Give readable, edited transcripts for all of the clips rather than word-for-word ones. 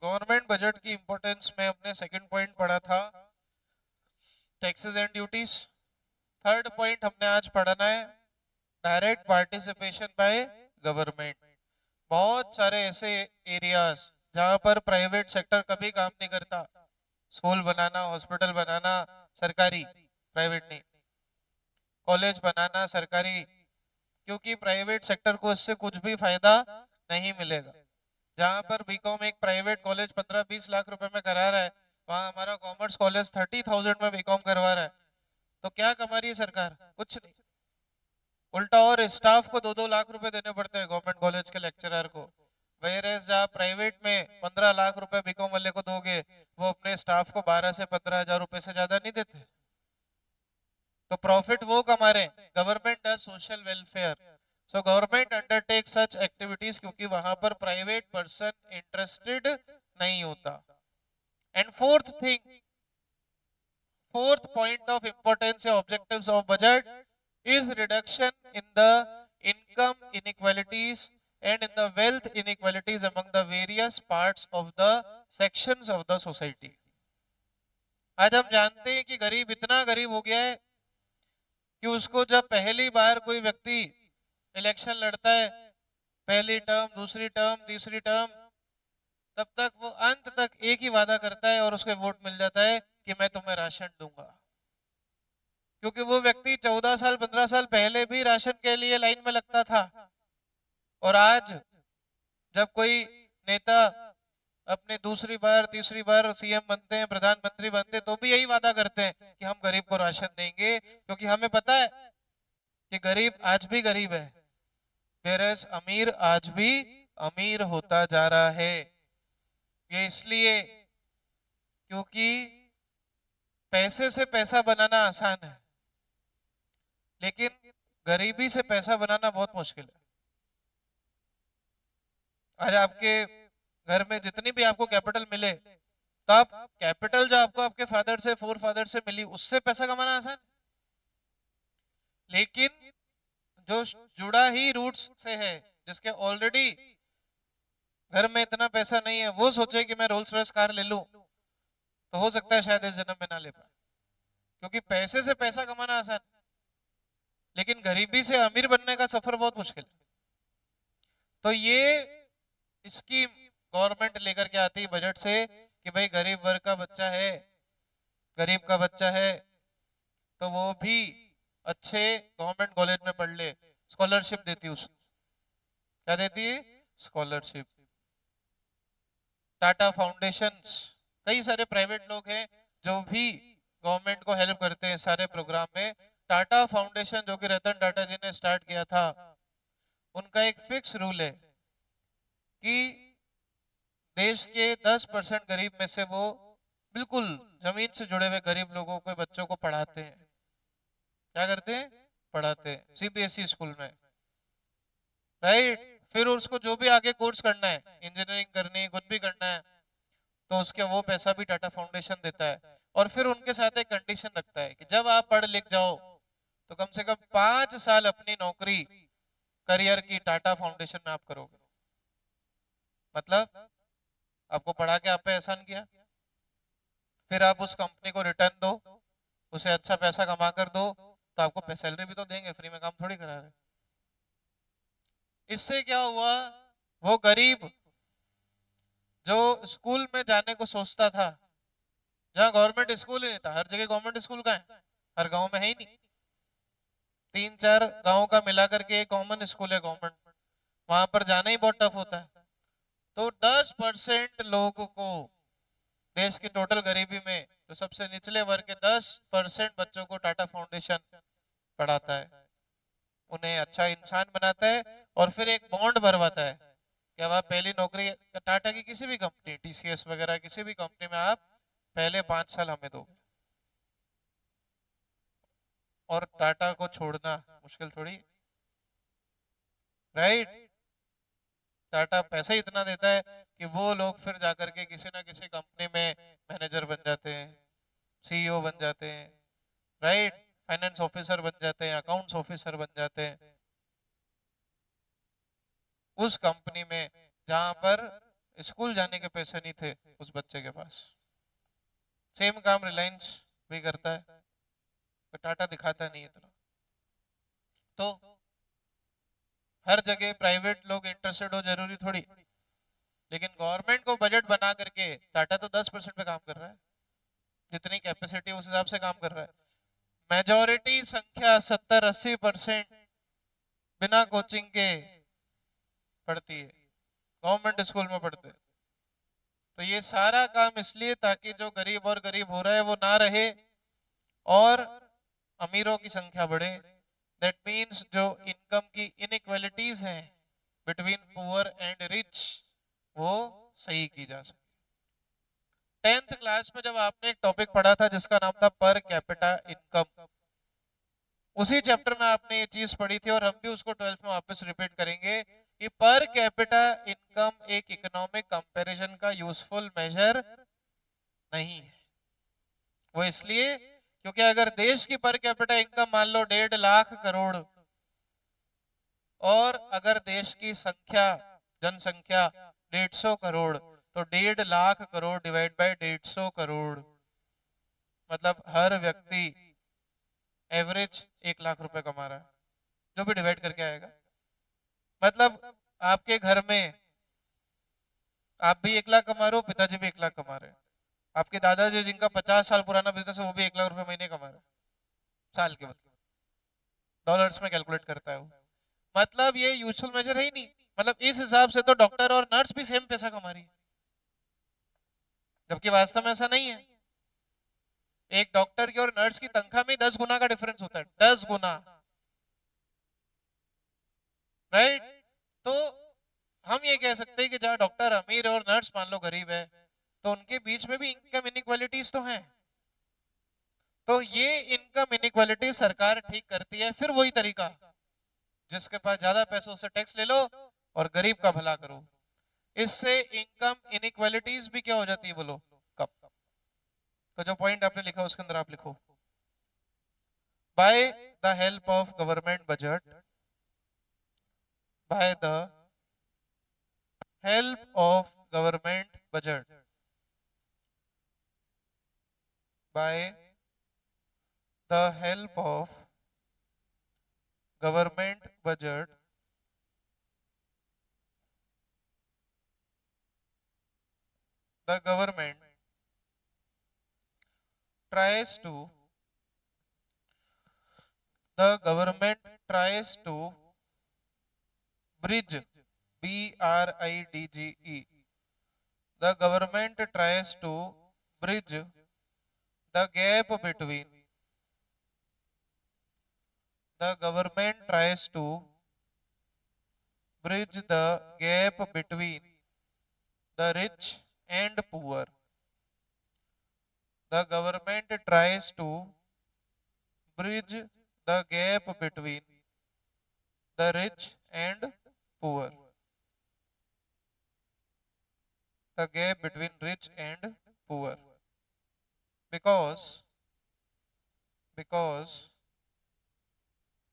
Government budget की importance में हमने सेकंड पॉइंट पढ़ा था taxes and duties. Third point हमने आज पढ़ना है डायरेक्ट पार्टिसिपेशन बाय गवर्नमेंट। बहुत सारे ऐसे एरियाज जहां पर प्राइवेट सेक्टर कभी काम नहीं करता, स्कूल बनाना, हॉस्पिटल बनाना सरकारी, प्राइवेट नहीं, कॉलेज बनाना सरकारी, क्योंकि प्राइवेट सेक्टर को इससे कुछ भी फायदा नहीं मिलेगा। जहां पर बीकॉम एक प्राइवेट कॉलेज 15-20 लाख रुपए में करा रहा है, वहां हमारा कॉमर्स कॉलेज 30,000 में बीकॉम करवा रहा है, तो क्या कमा रही है सरकार? कुछ नहीं। उल्टा और स्टाफ को 2-2 लाख रुपए देने पड़ते हैं गवर्नमेंट कॉलेज के लेक्चरर को। वेयरएज जहाँ प्राइवेट में 15 लाख रुपए बीकॉम वाले को दोगे, वो अपने स्टाफ को 12 से 15 हजार रुपए से ज्यादा नहीं देते। तो प्रॉफिट वो कमा रहे हैं। Government does social welfare, so government undertake such activities, क्योंकि वहां पर प्राइवेट पर्सन इंटरेस्टेड नहीं होता। And fourth point of importance या objectives of budget is reduction in the income inequalities and in the wealth inequalities among the various parts of the sections of the society। आज हम जानते हैं कि गरीब इतना गरीब हो गया है कि उसको जब पहली बार कोई व्यक्ति इलेक्शन लड़ता है, पहली टर्म, दूसरी टर्म, तीसरी टर्म, तब तक वो अंत तक एक ही वादा करता है और उसके वोट मिल जाता है कि मैं तुम्हें राशन दूंगा। क्योंकि वो व्यक्ति 14 साल 15 साल पहले भी राशन के लिए लाइन में लगता था, और आज जब कोई नेता अपने दूसरी बार तीसरी बार सीएम बनते हैं, प्रधानमंत्री बनते हैं, तो भी यही वादा करते हैं कि हम गरीब को राशन देंगे, क्योंकि हमें पता है कि गरीब आज भी गरीब है, वेरएज़ अमीर आज भी अमीर होता जा रहा है। ये इसलिए क्योंकि पैसे से पैसा बनाना आसान है, लेकिन गरीबी से पैसा बनाना बहुत मुश्किल है। आज आपके घर में जितनी भी आपको कैपिटल मिले, तो आप कैपिटल जो आपको आपके फादर से, फोर फादर से मिली, उससे पैसा कमाना आसान, लेकिन जो जुड़ा ही रूट्स से है, जिसके ऑलरेडी घर में इतना पैसा नहीं है, वो सोचे कि मैं रोल्स रॉयस कार ले लूं, तो हो सकता है शायद इस जन्म में ना ले पाए। क्योंकि पैसे से पैसा कमाना आसान, लेकिन गरीबी से अमीर बनने का सफर बहुत मुश्किल है। तो ये स्कीम गवर्नमेंट लेकर के आती है बजट से कि भाई गरीब वर्ग का बच्चा है, गरीब का बच्चा है, तो वो भी अच्छे गवर्नमेंट कॉलेज में पढ़ ले, स्कॉलरशिप देती है उसको। क्या देती है? स्कॉलरशिप। टाटा फाउंडेशन, कई सारे प्राइवेट लोग हैं जो भी गवर्नमेंट को हेल्प करते हैं सारे प्रोग्राम में। टाटा फाउंडेशन जो कि रतन टाटा जी ने स्टार्ट किया था, उनका एक फिक्स रूल है कि देश के 10% गरीब में से वो बिल्कुल जमीन से जुड़े हुए गरीब लोगों को, बच्चों को पढ़ाते हैं। क्या करते हैं? पढ़ाते हैं सीबीएसई स्कूल में, राइट। फिर उसको जो भी आगे कोर्स करना है, इंजीनियरिंग करनी है, कुछ भी करना है, तो उसके वो पैसा भी टाटा फाउंडेशन देता है। और फिर उनके साथ एक कंडीशन रखता है कि जब आप पढ़ लिख जाओ तो कम से कम 5 साल अपनी नौकरी, करियर की टाटा फाउंडेशन में आप करोगे। मतलब आपको पढ़ा के आप पे एहसान किया, फिर आप उस कंपनी को रिटर्न दो, उसे अच्छा पैसा कमा कर दो, तो आपको सैलरी भी तो देंगे, फ्री में काम थोड़ी करा रहे। इससे क्या हुआ, वो गरीब जो स्कूल में जाने को सोचता था, जहाँ गवर्नमेंट स्कूल ही नहीं था, हर जगह गवर्नमेंट स्कूल का है, हर गांव में है ही नहीं, 3-4 गांव का मिलाकर के एक कॉमन स्कूल है गवर्नमेंट, वहां पर जाना ही बहुत टफ होता है। तो 10% लोगों को, देश की टोटल गरीबी में जो सबसे निचले वर्ग के 10% बच्चों को टाटा फाउंडेशन पढ़ाता है, उन्हें अच्छा इंसान बनाता है, और फिर एक बॉन्ड भरवाता है कि अब आप पहली नौकरी टाटा की किसी भी कंपनी, टीसीएस वगैरह किसी भी कंपनी में आप पहले 5 साल हमें दोगे। और टाटा को छोड़ना मुश्किल थोड़ी, राइट। टाटा पैसा ही इतना देता है कि वो लोग फिर जाकर के किसी ना किसी कंपनी में मैनेजर बन जाते हैं, सीईओ बन जाते हैं, राइट, फाइनेंस ऑफिसर बन जाते हैं, अकाउंट्स ऑफिसर बन जाते हैं उस कंपनी में जहां पर स्कूल जाने के पैसे नहीं थे उस बच्चे के पास। सेम काम रिलायंस भी करता है, पर टाटा दिखाता नहीं इतना। तो हर जगह प्राइवेट लोग इंटरेस्टेड हो जरूरी थोड़ी, लेकिन गवर्नमेंट को बजट बना करके टाटा तो 10% पे काम कर रहा है, जितनी कैपेसिटी उस हिसाब से काम कर रहा है। मेजोरिटी संख्या 70-80% बिना कोचिंग के पढ़ती है, गवर्नमेंट स्कूल में पढ़ते हैं। तो ये सारा काम इसलिए ताकि जो गरीब और गरीब हो रहा है वो ना रहे और अमीरों की संख्या बढ़े। दैट मीन्स जो इनकम की इनइक्वालिटीज हैं बिटवीन पुअर एंड रिच वो सही की जा सके। 10th क्लास में जब आपने एक टॉपिक पढ़ा था जिसका नाम था पर कैपिटा इनकम, उसी चैप्टर में आपने ये चीज पढ़ी थी और हम भी उसको 12th में वापस रिपीट करेंगे कि पर कैपिटा इनकम एक इकोनॉमिक कंपैरिजन का यूजफुल मेजर नहीं है। वो इसलिए क्योंकि अगर देश की पर कैपिटा इनकम मान लो 1.5 लाख करोड़ और अगर देश की संख्या जनसंख्या 150 करोड़, तो 1.5 लाख करोड़ डिवाइड बाय 150 करोड़ मतलब हर व्यक्ति एवरेज 1 लाख रुपए कमा रहा है, जो भी डिवाइड करके आएगा। मतलब आपके घर में आप भी 1 लाख कमा रहे हो, पिताजी भी 1 लाख कमा रहे हैं, आपके दादाजी जिनका 50 साल पुराना बिजनेस है वो भी 1 लाख रुपए महीने कमा रहे हैं साल के, मतलब डॉलर्स में कैलकुलेट करता है वो। मतलब ये यूजुअल मेजर है ही नहीं। मतलब इस हिसाब से तो डॉक्टर और नर्स भी सेम पैसा कमा रही है, जबकि वास्तव में ऐसा नहीं है। एक डॉक्टर की और नर्स की तनख्वाह में 10 गुना का डिफरेंस होता है, 10 गुना, राइट। तो हम ये कह सकते हैं कि जहां डॉक्टर अमीर और नर्स मान लो गरीब है, तो उनके बीच में भी इनकम इनइक्वालिटीज तो हैं। तो ये इनकम इनइक्वालिटी सरकार ठीक करती है। फिर वही तरीका, जिसके पास ज्यादा पैसे उससे टैक्स ले लो और गरीब का भला करो। इससे इनकम इनइक्वालिटीज भी क्या हो जाती है बोलो, कम। तो जो पॉइंट आपने लिखा उसके अंदर आप लिखो, by the help of government budget, by the help of government budget, by the help of government budget, the government tries to the government tries to bridge, BRIDGE, the government tries to bridge the gap between, the government tries to bridge the gap between the rich and poor. The government tries to bridge the gap between the rich and poor. The gap between rich and poor. Because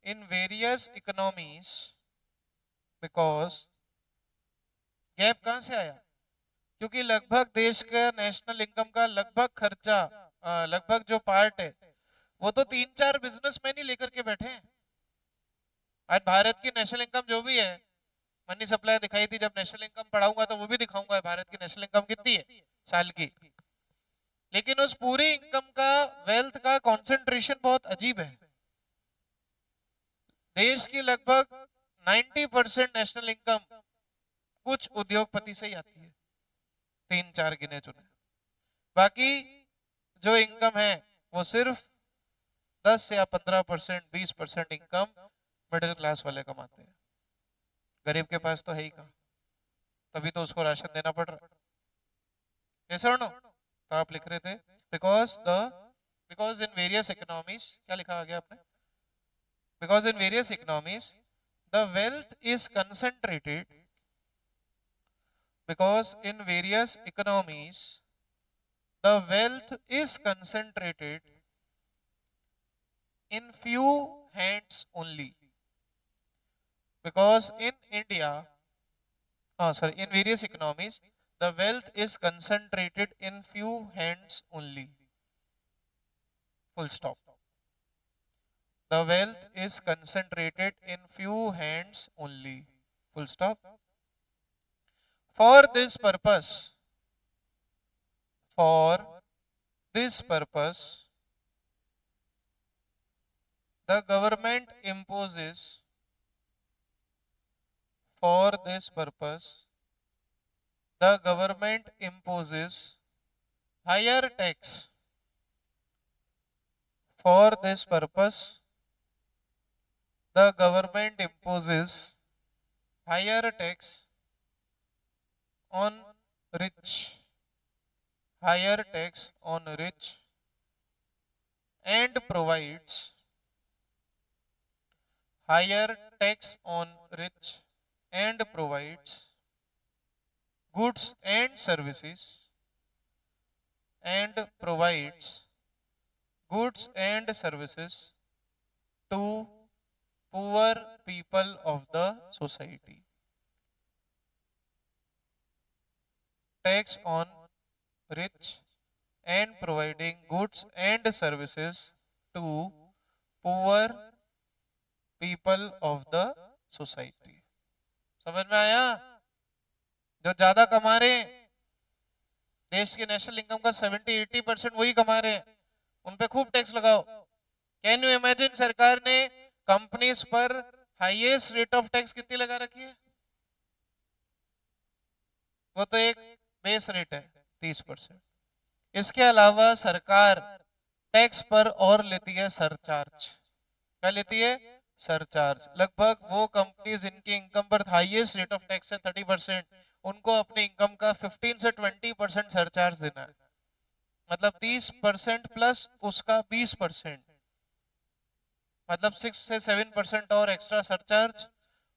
in various economies, because gap कहां से आया, क्योंकि लगभग देश का national income का लगभग खर्चा, लगभग जो पार्ट है वो तो 3-4 बिजनेसमैन ही लेकर के बैठे हैं। आज भारत की नेशनल इनकम जो भी है, मनी सप्लाई दिखाई थी, जब नेशनल इनकम पढ़ाऊंगा तो वो भी दिखाऊंगा भारत की नेशनल इनकम कितनी है साल की। लेकिन उस पूरी इनकम का, वेल्थ का कंसंट्रेशन बहुत अजीब है। देश की लगभग 90% नेशनल इनकम कुछ उद्योगपति से ही आती है, 3-4 गिने चुने। बाकी जो इनकम है वो सिर्फ 10 या 15%, 20% इनकम मिडिल क्लास वाले कमाते हैं। गरीब के पास तो है ही कहाँ, तभी तो उसको राशन देना पड़ रहा है। ऐसा नो, तो आप लिख रहे थे बिकॉज इन वेरियस इकोनॉमीज, क्या लिखा आ गया आपने, because in various economies the wealth is concentrated, because in various economies the wealth is concentrated in few hands only, because in India, in various economies the wealth is concentrated in few hands only. Full stop. The wealth is concentrated in few hands only. Full stop. For this purpose, for this purpose, the government imposes, for this purpose, the government imposes higher tax. For this purpose, the government imposes higher tax on rich, higher tax on rich, and provides higher tax on rich and provides goods and services, and provides goods and services to poor people of the society. Tax on rich and providing goods and services to poor people of the society. समझ में आया? जो ज्यादा कमा रहे हैं, देश के नेशनल इनकम का 70-80% वही कमा रहे हैं, उन पे खूब टैक्स लगाओ. कैन यू इमेजिन सरकार ने कंपनीज पर हाईएस्ट रेट ऑफ टैक्स कितनी लगा रखी है? वो तो एक बेस रेट है 30%. इसके अलावा सरकार टैक्स पर और लेती है सरचार्ज. क्या लेती है? सरचार्ज. लगभग वो कंपनीज इनकी इनकम पर हाईएस्ट रेट ऑफ टैक्स है 30%, उनको अपने इनकम का 15 से 20% सरचार्ज देना है. मतलब 30% प्लस उसका 20%, मतलब 6 से 7% और एक्स्ट्रा सरचार्ज,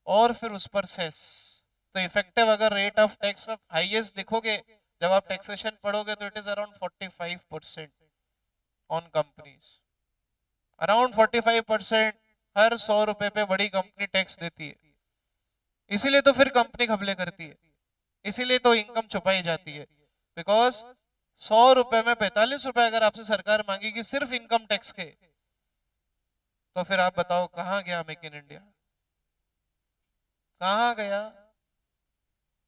और फिर उस पर सेस. तो इफेक्टिव अगर rate of tax of highest देखोगे जब आप टैक्सेशन पढ़ोगे तो it is around 45% on companies. Around 45% हर 100 रुपए पे बड़ी कंपनी टैक्स देती है. इसीलिए तो फिर कंपनी घपले करती है, इसीलिए तो इनकम छुपाई जाती है. बिकॉज 100 रुपए में 45 रुपए अगर आपसे सरकार मांगेगी सिर्फ इनकम टैक्स के, तो फिर आप बताओ कहां गया मेक इन इंडिया? कहां गया?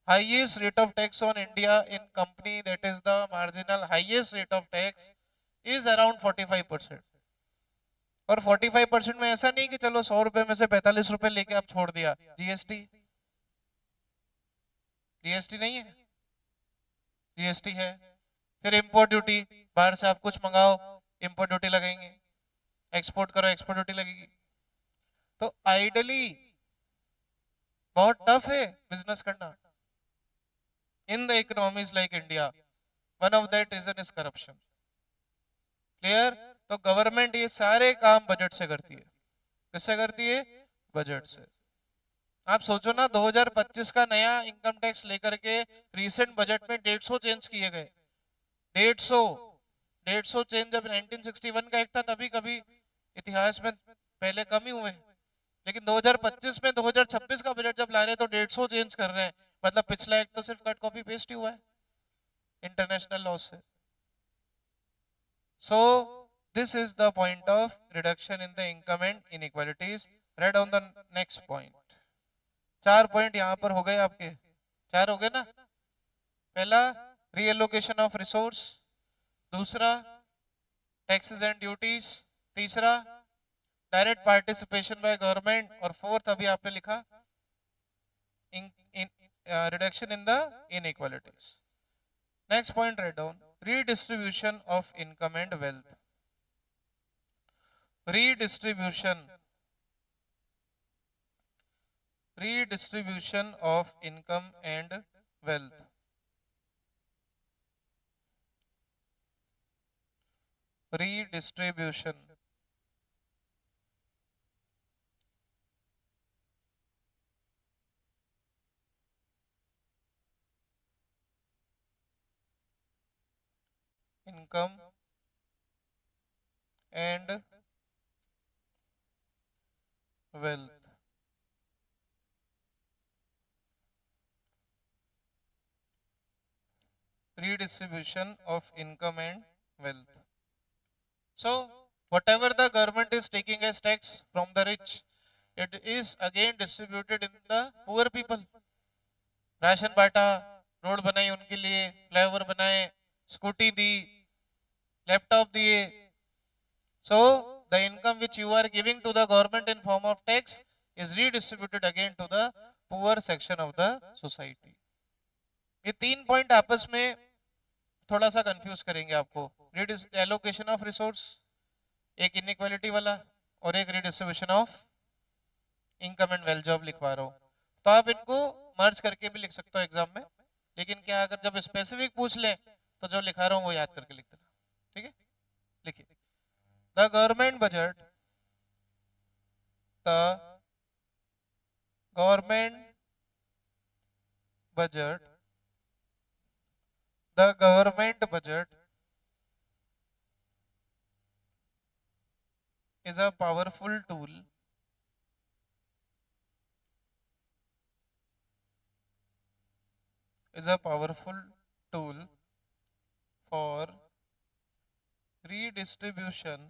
highest rate of tax on India in company, that is the marginal highest rate of tax is around 45%. और 45% में ऐसा नहीं कि चलो 100 रुपए में से 45 रुपए लेके आप छोड़ दिया. जीएसटी, जीएसटी नहीं है? जीएसटी है. फिर इंपोर्ट ड्यूटी, बाहर से आप कुछ मंगाओ इंपोर्ट ड्यूटी लगेंगे, एक्सपोर्ट करो एक्सपोर्ट ड्यूटी लगेगी. तो आइडली बहुत टफ है बिजनेस करना in the economies like India. One of that reason is corruption. Clear? तो गवर्नमेंट ये सारे काम बजट से करती है. किससे करती है? बजट से. आप सोचो ना, 2025 का नया इनकम टैक्स लेकर के रीसेंट बजट में 150 चेंज किए गए. 150 चेंज. जब 1961 का एक्ट था तभी कभी इतिहास में पहले कम ही हुए, लेकिन 2025 में 2026 का बजट जब ला रहे हैं तो 150 चेंज कर रहे हैं. मतलब पिछला एक तो सिर्फ कट कॉपी पेस्ट ही हुआ है इंटरनेशनल लॉ से. So this is the point of reduction in the income and inequalities. Red on the next point. 4 point यहां पर हो गए आपके. 4 हो गए ना? पहला रीएलोकेशन ऑफ रिसोर्स, दूसरा टैक्सेस एंड ड्यूटीज, तीसरा डायरेक्ट पार्टिसिपेशन बाय गवर्नमेंट, और फोर्थ अभी आपने लिखा reduction in the inequalities. Next point, write down redistribution of income and wealth. Redistribution of income and wealth. Redistribution income and wealth. redistribution of income and wealth. So whatever the government is taking as tax from the rich, it is again distributed in the poor people. Ration बांटा, road बनाई उनके लिए, flyover बनाए, scooty दी, laptop दिए. So the income which you are giving to the government in form of tax is redistributed again to the poor section of the society. ये 3 point आपस में थोड़ा सा कंफ्यूज करेंगे आपको. एलोकेशन ऑफ रिसोर्स, एक inequality वाला, और एक redistribution of income and wealth job लिखवा रहा हूं. तो आप इनको मर्ज करके भी लिख सकते हो एग्जाम में, लेकिन क्या अगर जब स्पेसिफिक पूछ ले तो जो लिखा रहा हूं वो याद करके लिख देना. ठीक है, लिखिए. The government budget, the government budget, the government budget is a powerful tool for redistribution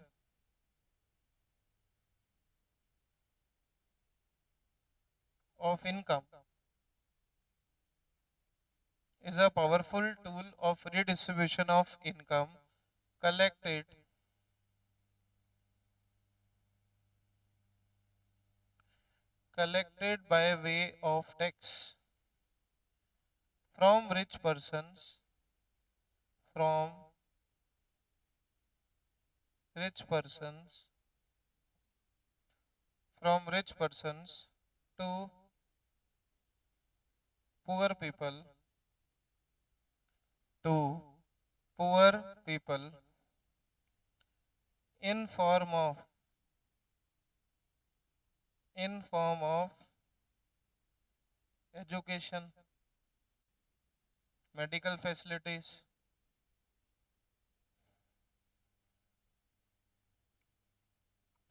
of income, is a powerful tool of redistribution of income collected by way of tax from rich persons, from rich persons to poor people, in form of education, medical facilities,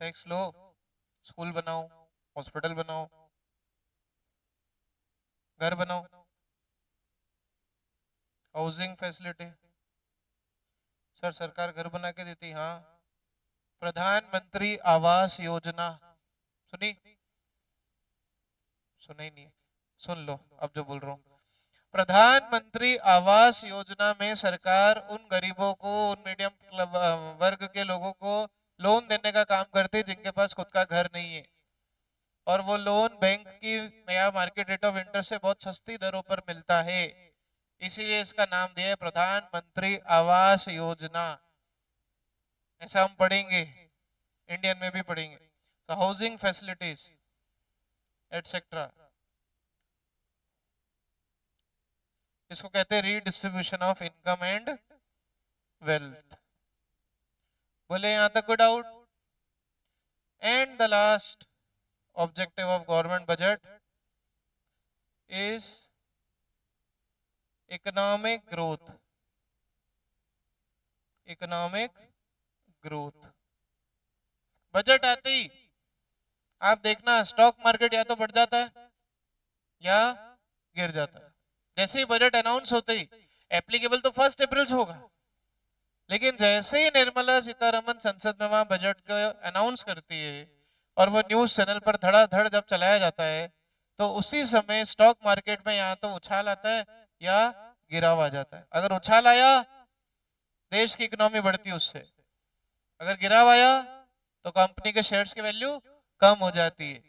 tax low, school बनाओ, hospital बनाओ, घर बनाओ, housing facility. Sir सरकार घर बना के देती, हाँ. प्रधानमंत्री आवास योजना सुनी? सुना ही नहीं, सुन लो अब जो बोल रहा हूं. प्रधानमंत्री आवास योजना में सरकार उन गरीबों को, उन मीडियम वर्ग के लोगों को लोन देने का काम करती है जिनके पास खुद का घर नहीं है, और वो लोन बैंक की या मार्केट रेट ऑफ इंटरेस्ट से बहुत सस्ती दरों पर मिलता है. इसीलिए इसका नाम दिया है प्रधानमंत्री आवास योजना. ऐसा हम पढ़ेंगे, इंडियन में भी पढ़ेंगे. तो हाउसिंग फैसिलिटीज एटसेट्रा, इसको कहते हैं redistribution of income and wealth. बोले यहां तक कोई doubt? And the last objective of government budget is economic growth. Budget आते ही आप देखना स्टॉक मार्केट या तो बढ़ जाता है या गिर जाता है. जैसे ही बजट अनाउंस होते ही, एप्लीकेबल तो 1 अप्रैल से होगा, लेकिन जैसे ही निर्मला सीतारमन संसद में वहां बजट को अनाउंस करती है और वो न्यूज चैनल पर धड़ाधड़ जब चलाया जाता है, तो उसी समय स्टॉक मार्केट में या तो उछाल आता है या गिराव आ जाता है. अगर उछाल आया देश की इकोनॉमी बढ़ती है उससे, अगर गिराव आया तो कंपनी के शेयर्स की वैल्यू कम हो जाती है.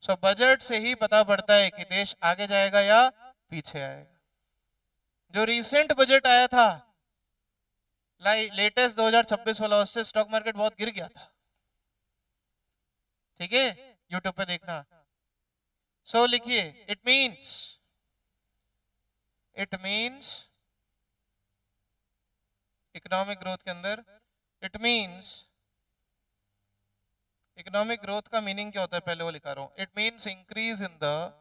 सो बजट से ही पता पड़ता है कि देश आगे जाएगा या पीछे आएगा. जो रिसेंट बजट आया था लेटेस्ट 2026 वाला, उससे स्टॉक मार्केट बहुत गिर गया था. ठीक है, यूट्यूब पे देखना. सो लिखिए, इट मींस इकोनॉमिक ग्रोथ के अंदर, इट मींस इकोनॉमिक ग्रोथ का मीनिंग क्या होता है, पहले वो लिखा रहा हूं. It means increase in the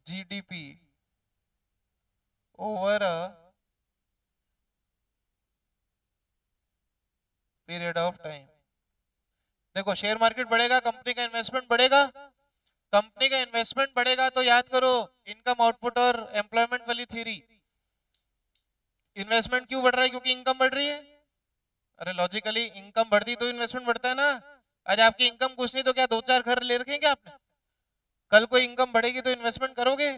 GDP over a period of time. देखो शेयर मार्केट बढ़ेगा, कंपनी का इन्वेस्टमेंट बढ़ेगा, कंपनी का इन्वेस्टमेंट बढ़ेगा तो याद करो इनकम आउटपुट और एम्प्लॉयमेंट वाली थ्योरी। इन्वेस्टमेंट क्यों बढ़ रहा है? क्योंकि इनकम बढ़ रही है। अरे लॉजिकली इनकम बढ़ती तो इन्वेस्टमेंट बढ़ता है ना। आज आपकी इनकम कुछ नहीं तो क्या 2-4 घर ले रखे हैं क्या आपने? कल कोई इनकम बढ़ेगी तो इन्वेस्टमेंट करोगे,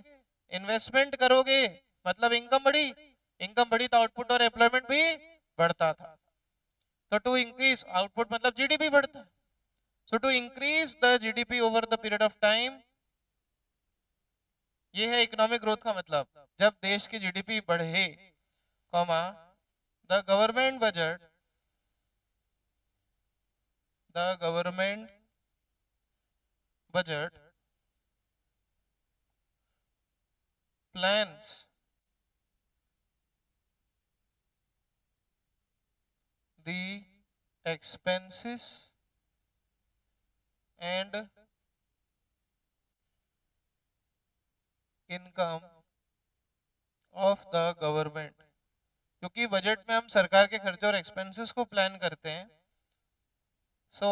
इन्वेस्टमेंट करोगे मतलब इनकम बढ़ी, इनकम बढ़ी तो आउटपुट और एम्प्लॉयमेंट भी बढ़ता था। तो टू इंक्रीज आउटपुट मतलब जीडीपी बढ़ता है। So to increase the GDP over the period of time, ये है इकोनॉमिक ग्रोथ का मतलब। जब देश की जीडीपी बढ़े, comma the government budget, the government budget plans the expenses and income of the government। क्योंकि बजट में हम सरकार के खर्चे और एक्सपेंसेस को प्लान करते हैं। सो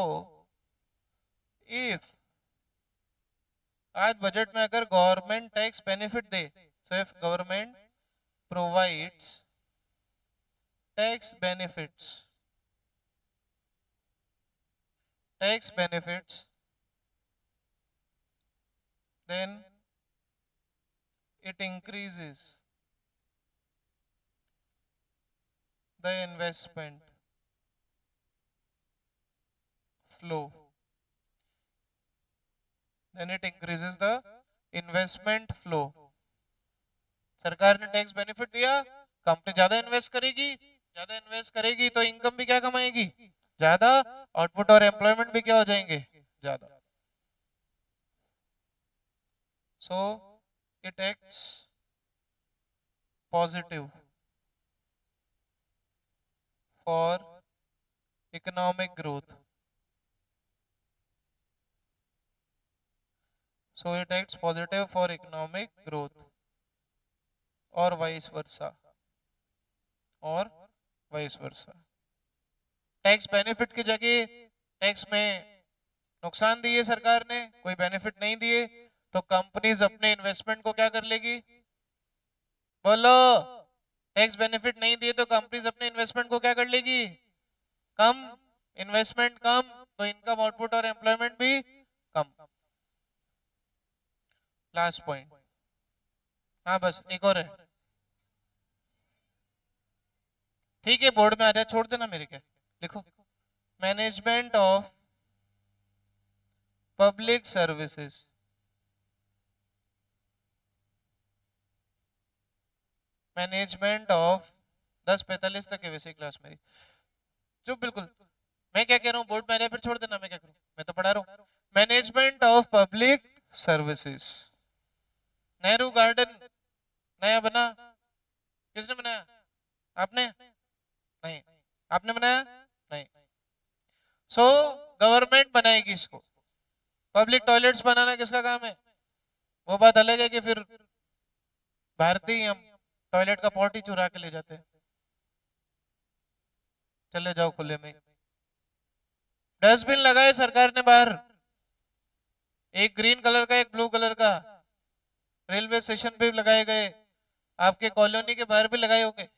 इफ आज बजट में अगर government tax benefit they, so if government provides tax benefits then it increases the investment flow, then it increases the investment flow। सरकार ने टैक्स बेनिफिट दिया, कंपनी ज्यादा इन्वेस्ट करेगी, ज्यादा इन्वेस्ट करेगी तो इनकम भी क्या कमाएगी, ज्यादा, आउटपुट और एम्प्लॉयमेंट भी क्या हो जाएंगे, ज्यादा। So it acts positive for economic growth. So it acts positive for economic growth और वाइस वर्सा, और वाइस वर्सा। टैक्स बेनिफिट की जगह टैक्स में नुकसान दिए सरकार ने, कोई बेनिफिट नहीं दिए, तो कंपनीज अपने इन्वेस्टमेंट को क्या कर लेगी, बोलो। टैक्स बेनिफिट नहीं दिए तो कंपनीज अपने इन्वेस्टमेंट को क्या कर लेगी, कम। इन्वेस्टमेंट कम तो इनकम आउटपुट और एम्प्लॉयमेंट भी कम। लास्ट पॉइंट, हाँ बस एक और है, ठीक है बोर्ड में आ जाए, छोड़ देना मेरे क्या, लिखो management of public services. Management of 10:45 तक है वैसे क्लास मेरी, चुप बिल्कुल। मैं क्या कह रहा हूँ बोर्ड में आ जाए फिर छोड़ देना, मैं क्या करूँ, मैं तो पढ़ा रहा हूँ। Management of public services. Nehru garden नया बना, किसने बनाया, आपने नहीं, आपने बनाया नहीं। सो गवर्नमेंट बनाएगी इसको। पब्लिक टॉयलेट्स बनाना किसका काम है, वो बात अलग है कि फिर भारतीय हम टॉयलेट का पॉटी चुरा के ले जाते हैं, चले जाओ खुले में। डस्टबिन लगाए सरकार ने बाहर, एक ग्रीन कलर का एक ब्लू कलर का, रेलवे स्टेशन पे लगाए गए, आपके कॉलोनी के बाहर भी लगाए होंगे।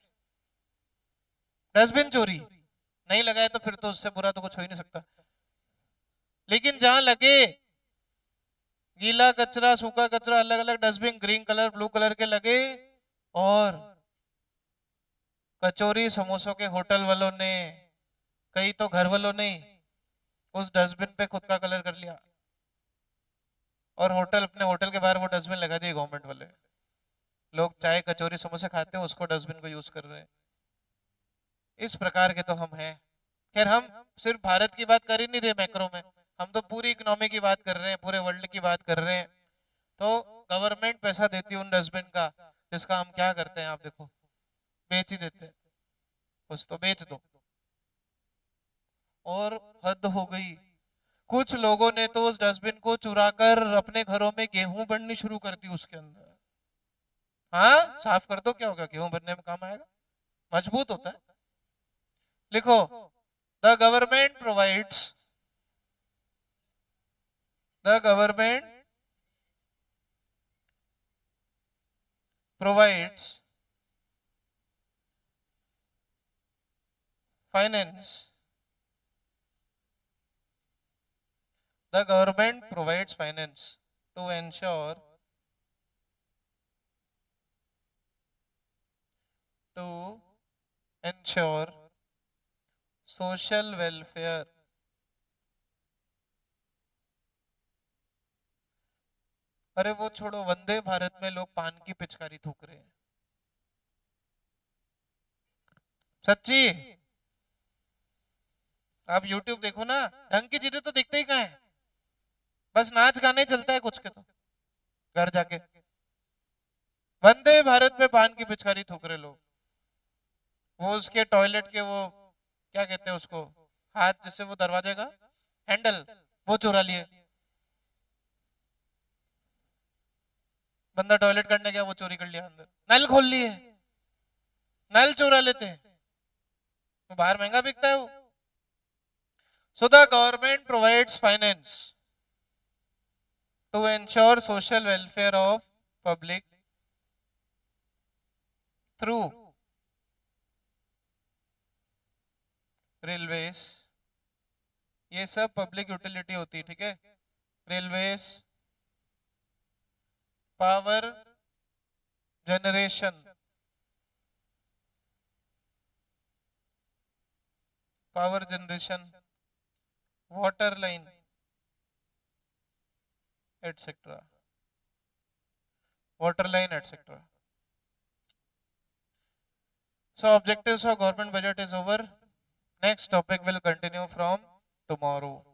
डस्टबिन चोरी नहीं लगाए तो फिर तो उससे बुरा तो कुछ हो ही नहीं सकता। लेकिन जहां लगे गीला कचरा सूखा कचरा अलग अलग dustbin, green colour blue colour के लगे, और कचौरी समोसों के होटल वालों ने, कई तो घर वालों ने उस डस्टबिन पे खुद का कलर कर लिया, और होटल अपने होटल के बाहर वो डस्टबिन लगा दिए गवर्नमेंट वाले। लोग चाय कचौरी समोसे खाते हैं, उसको डस्टबिन को यूज कर रहे हैं। इस प्रकार के तो हम हैं। खैर हम सिर्फ भारत की बात कर ही नहीं रहे मैक्रो में, हम तो पूरी इकोनॉमी की बात कर रहे हैं, पूरे वर्ल्ड की बात कर रहे हैं। तो गवर्नमेंट पैसा देती है उन डस्टबिन का, जिसका हम क्या करते हैं, आप देखो बेच ही देते हैं, कुछ तो बेच दो। और हद हो गई, कुछ लोगों ने तो उस डस्टबिन को चुरा कर अपने घरों में गेहूं भरनी शुरू कर दी उसके अंदर। हाँ साफ कर दो, क्या होगा, गेहूं भरने में काम आएगा, मजबूत होता है। लिखो the government provides, the government provides finance. The government provides finance to ensure social welfare. अरे वो छोड़ो, वंदे भारत में लोग पान की पिचकारी थूक रहे हैं। सच्ची, आप YouTube देखो ना, ढंग की चीजें तो दिखते ही कहाँ है, बस नाच गाने ही चलता है कुछ के, तो घर जाके वंदे भारत में पान की पिचकारी थूक रहे लोग। वो उसके टॉयलेट के वो क्या कहते हैं उसको, हाथ जिससे वो दरवाजे का हैंडल वो चुरा लिए। बंदा टॉयलेट करने गया, वो चोरी कर लिया, अंदर नल खोल लिए, नल चुरा लेते हैं, तो बाहर महंगा बिकता है वो। So the government provides finance to ensure social welfare of public through railways. ये सब पब्लिक यूटिलिटी होती है, ठीक है। Railways, power generation, water line, etcetera, water line, etc. So objectives of government budget is over. Next topic will continue from tomorrow.